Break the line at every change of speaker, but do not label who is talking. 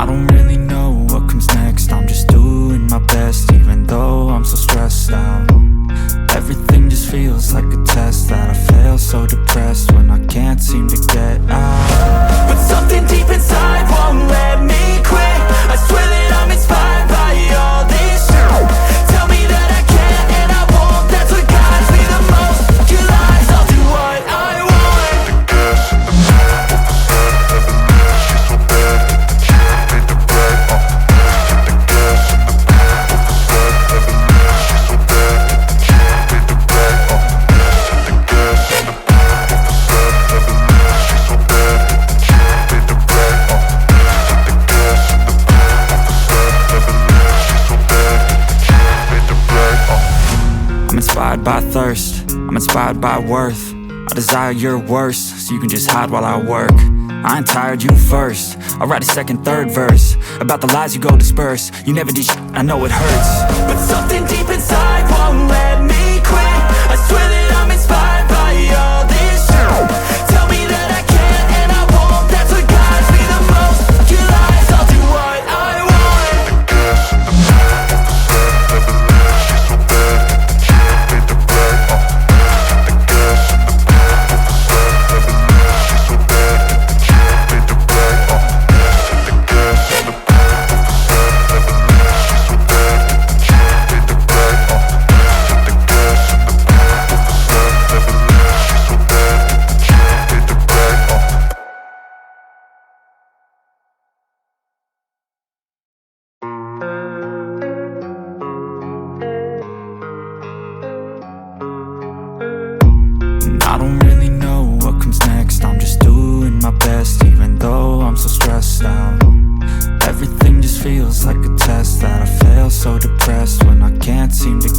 I don't really know what comes next, I'm just doing my best, even though I'm so stressed out. Everything just feels like a test that I fail, so depressed when I can't seem to get out. But something deep inside won't let me quit. I swear that I'm inspired by all this shit. Tell me that I can and I won't, that's what guides me the most. Your lies, I'll do what I want. The gas in the back of the set, never leave, she's so bad. She made the bread, the gas in the back of the set, never leave, she's so bad. She made the bread, the gas in the back of the set, never leave, she's so bad. She made the bread, the gas in the back of the set, never leave, she's so bad. She made the bread. I'm inspired by thirst, I'm inspired by worth. I desire your worst, so you can just hide while I work. I ain't tired, you first. I'll write a second, third verse about the lies you go disperse. You never did shit, I know it hurts. But something deep inside won't let me quit. I swear that I'm inspired by all this shit. Tell me that I can and I won't, that's what guides me the most. Your lies, I'll do what I want. The gas in the back of the set, never leave, she's so bad. She made the bread, the gas in the back of the set, never leave, she's so bad. She made the bread, the gas in the back of the set, never leave, she's so bad. She made the bread, the gas in the back of the set, never leave, she's so bad. She made the bread. And I don't really know what comes next, I'm just doing my best, even though I'm so stressed out. Everything just feels like a test that I fail, so depressed when I can't seem to